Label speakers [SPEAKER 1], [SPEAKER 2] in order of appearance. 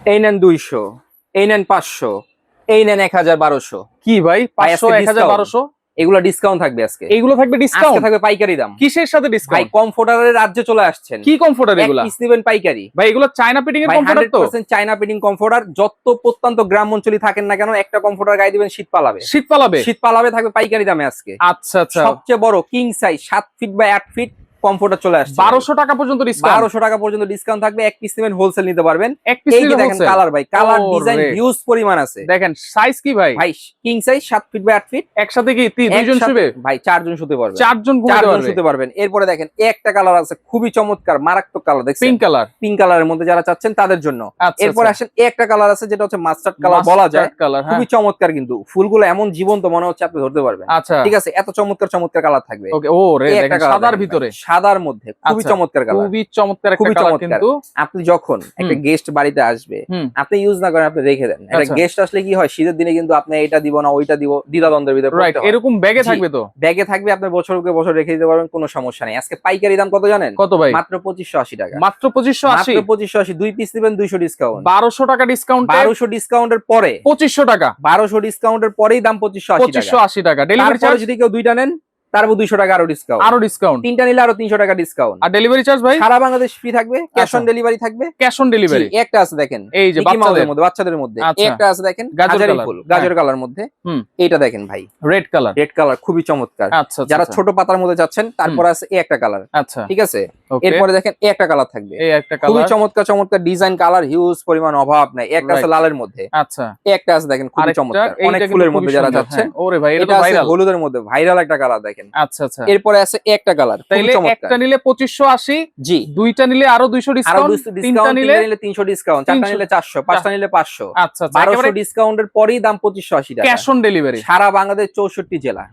[SPEAKER 1] এই নেন 200, এই নেন 500, এই নেন 1000-1200।
[SPEAKER 2] কি ভাই 500 1000 1200
[SPEAKER 1] এগুলো ডিসকাউন্ট থাকবে আজকে।
[SPEAKER 2] এইগুলো থাকবে
[SPEAKER 1] আজকে
[SPEAKER 2] ডিসকাউন্ট
[SPEAKER 1] থাকবে পাইকারি দাম।
[SPEAKER 2] কিসের সাথে
[SPEAKER 1] ভাই
[SPEAKER 2] ডিসকাউন্ট?
[SPEAKER 1] কমফোর্টারের রাজ্যে চলে আসছেন।
[SPEAKER 2] কি কমফোর্টার
[SPEAKER 1] এক
[SPEAKER 2] এগুলা?
[SPEAKER 1] পিস নেবেন পাইকারি।
[SPEAKER 2] ভাই এগুলো চায়না ফিটিং এর
[SPEAKER 1] ভাই
[SPEAKER 2] কমফোর্টার তো?
[SPEAKER 1] 100% চায়না ফিটিং কমফোর্টার। যত প্রত্যন্ত গ্রাম অঞ্চলে থাকেন না কেন, একটা কমফোর্টার গায়ে দিবেন, শীত পালাবে।
[SPEAKER 2] শীত পালাবে?
[SPEAKER 1] শীত পালাবে, থাকবে পাইকারি দামে আজকে।
[SPEAKER 2] আচ্ছা আচ্ছা,
[SPEAKER 1] সবচেয়ে বড় king size 7 feet by 8 feet comforter চলে আসছে।
[SPEAKER 2] 1200 টাকা পর্যন্ত ডিসকাউন্ট।
[SPEAKER 1] 1200 টাকা পর্যন্ত ডিসকাউন্ট থাকবে। এক পিস নেবেন, হোলসেল নিতে পারবেন।
[SPEAKER 2] এক পিস
[SPEAKER 1] এই যে
[SPEAKER 2] নিলে
[SPEAKER 1] দেখেন
[SPEAKER 2] wholesale?
[SPEAKER 1] কালার, ভাই কালার
[SPEAKER 2] ওরে।
[SPEAKER 1] ডিজাইন হিউজ পরিমাণ আছে।
[SPEAKER 2] দেখেন সাইজ কি ভাই?
[SPEAKER 1] ভাই king size 7 feet by 8 feet.
[SPEAKER 2] একসাথে কি দুইজন
[SPEAKER 1] একসাথে-
[SPEAKER 2] শুবে?
[SPEAKER 1] ভাই 4 জন শুতে পারবে।
[SPEAKER 2] 4 জন ঘুমাতে
[SPEAKER 1] 4 জন
[SPEAKER 2] পারবে?
[SPEAKER 1] শুতে পারবেন। এরপরে দেখেন একটা কালার আছে খুবই চমৎকার, মারাত্মক কালার, দেখছেন?
[SPEAKER 2] Pink colour.
[SPEAKER 1] পিঙ্ক কালারের মধ্যে যারা চাচ্ছেন তাদের জন্য।
[SPEAKER 2] আচ্ছা,
[SPEAKER 1] এরপরে
[SPEAKER 2] আচ্ছা।
[SPEAKER 1] আসেন একটা কালার আছে যেটা হচ্ছে মাস্টার্ড কালার বলা যায়।
[SPEAKER 2] কালার, হ্যাঁ।
[SPEAKER 1] খুবই চমৎকার, কিন্তু ফুলগুলো এমন জীবন্ত মনে হচ্ছে আপনি ধরতে পারবেন।
[SPEAKER 2] আচ্ছা
[SPEAKER 1] ঠিক আছে, এত চমৎকার চমৎকার কালার থাকবে।
[SPEAKER 2] ওকে। ও রে,
[SPEAKER 1] এই একটা
[SPEAKER 2] দেখেন
[SPEAKER 1] colour
[SPEAKER 2] সাদার
[SPEAKER 1] দেখেন
[SPEAKER 2] ভিতরে।
[SPEAKER 1] ভাই, সাদার মধ্যে খুবই
[SPEAKER 2] আচ্ছা,
[SPEAKER 1] চমৎকার কালার।
[SPEAKER 2] খুবই চমৎকার একটা
[SPEAKER 1] খুবই
[SPEAKER 2] কালার
[SPEAKER 1] চমৎকার।
[SPEAKER 2] কিন্তু।
[SPEAKER 1] আপনি যখন একটা গেস্ট বাড়িতে আসবে,
[SPEAKER 2] হুম।
[SPEAKER 1] আপনি ইউজ না করেন, আপনি রেখে দেন। একটা
[SPEAKER 2] আচ্ছা।
[SPEAKER 1] গেস্ট আসলে কি হয়, শীতের দিনে কিন্তু আপনি এটা দিব না ওইটা দিব, দ্বিধাদ্বন্দ্বের ভিতরে
[SPEAKER 2] রাইট,
[SPEAKER 1] পড়তে হয়।
[SPEAKER 2] এরকম ব্যাগে
[SPEAKER 1] জি।
[SPEAKER 2] থাকবে তো?
[SPEAKER 1] ব্যাগে থাকবে, আপনার বছরকে বছর রেখে দিতে পারবেন, কোনো সমস্যা নেই। আজকে পাইকারি দাম কত জানেন?
[SPEAKER 2] কত ভাই?
[SPEAKER 1] মাত্র 2580 টাকা।
[SPEAKER 2] মাত্র 2580?
[SPEAKER 1] মাত্র 2580। 2 পিস নেবেন 200 ডিসকাউন্ট।
[SPEAKER 2] 1200 টাকা ডিসকাউন্ট।
[SPEAKER 1] 1200 ডিসকাউন্টের পরে
[SPEAKER 2] 2500 টাকা।
[SPEAKER 1] 1200 ডিসকাউন্টের পরেই দাম 2580 টাকা।
[SPEAKER 2] 2580 টাকা। ডেলিভারি
[SPEAKER 1] তারপরে
[SPEAKER 2] চার্জ?
[SPEAKER 1] যদি কেউ দুইটা নেন, তার উপর 200 টাকা আরো ডিসকাউন্ট।
[SPEAKER 2] আরো ডিসকাউন্ট।
[SPEAKER 1] তিনটা নিলে আরো 300 টাকা ডিসকাউন্ট।
[SPEAKER 2] আর ডেলিভারি চার্জ ভাই?
[SPEAKER 1] সারা বাংলাদেশ ফ্রি থাকবে, ক্যাশ
[SPEAKER 2] আচ্ছা।
[SPEAKER 1] অন ডেলিভারি থাকবে।
[SPEAKER 2] Cash on delivery.
[SPEAKER 1] জি, একটা আছে দেখেন,
[SPEAKER 2] এই যে
[SPEAKER 1] মিকি মাউসের
[SPEAKER 2] বাচ্চাদের
[SPEAKER 1] মধ্যে, বাচ্চাদের মধ্যে।
[SPEAKER 2] আচ্ছা।
[SPEAKER 1] একটা আছে দেখেন
[SPEAKER 2] গাজর
[SPEAKER 1] হাজারি
[SPEAKER 2] colour,
[SPEAKER 1] ফুল,
[SPEAKER 2] হ্যাঁ।
[SPEAKER 1] গাজর কালার মধ্যে।
[SPEAKER 2] হুম।
[SPEAKER 1] এইটা দেখেন ভাই,
[SPEAKER 2] রেড কালার।
[SPEAKER 1] রেড কালার খুবই চমৎকার।
[SPEAKER 2] আচ্ছা
[SPEAKER 1] যারা
[SPEAKER 2] আচ্ছা,
[SPEAKER 1] ছোট পাতার মধ্যে যাচ্ছেন, তারপর আছে এই একটা কালার।
[SPEAKER 2] আচ্ছা
[SPEAKER 1] ঠিক আছে,
[SPEAKER 2] ওকে।
[SPEAKER 1] এরপরে দেখেন এই একটা কালার থাকবে।
[SPEAKER 2] এই একটা
[SPEAKER 1] খুবই
[SPEAKER 2] কালার।
[SPEAKER 1] চমৎকার চমৎকার ডিজাইন, কালার হিউজ পরিমাণ, অভাব নাই। একটা আছে
[SPEAKER 2] Right.
[SPEAKER 1] লালের মধ্যে,
[SPEAKER 2] আচ্ছা।
[SPEAKER 1] এই একটা আছে দেখেন খুবই
[SPEAKER 2] আরেকটা,
[SPEAKER 1] চমৎকার,
[SPEAKER 2] এইটা
[SPEAKER 1] অনেক
[SPEAKER 2] কিন্তু
[SPEAKER 1] ফুলের
[SPEAKER 2] খুবই
[SPEAKER 1] মধ্যে যারা
[SPEAKER 2] সুন্দর,
[SPEAKER 1] যাচ্ছেন।
[SPEAKER 2] হ্যাঁ। ওরে ভাই, এটা
[SPEAKER 1] এটা
[SPEAKER 2] তো
[SPEAKER 1] আছে
[SPEAKER 2] ভাইরাল।
[SPEAKER 1] হলুদের মধ্যে, ভাইরাল একটা কালার দেখেন।
[SPEAKER 2] আচ্ছা আচ্ছা।
[SPEAKER 1] এরপরে আছে এই একটা কালার, খুবই
[SPEAKER 2] তাইলে
[SPEAKER 1] চমৎকার।
[SPEAKER 2] একটা নিলে 2580,
[SPEAKER 1] জি,
[SPEAKER 2] দুইটা নিলে আরো 200
[SPEAKER 1] আরো
[SPEAKER 2] ডিসকাউন্ট,
[SPEAKER 1] 200
[SPEAKER 2] তিনটা
[SPEAKER 1] ডিসকাউন্ট,
[SPEAKER 2] নিলে
[SPEAKER 1] তিনটা নিলে 300 ডিসকাউন্ট, চারটা
[SPEAKER 2] 300
[SPEAKER 1] নিলে 400, পাঁচটা নিলে 500।
[SPEAKER 2] আচ্ছা আচ্ছা।
[SPEAKER 1] 1200 ডিসকাউন্টের পরেই দাম 2580 টাকা।
[SPEAKER 2] Cash on delivery.
[SPEAKER 1] সারা বাংলাদেশ 64 জেলা।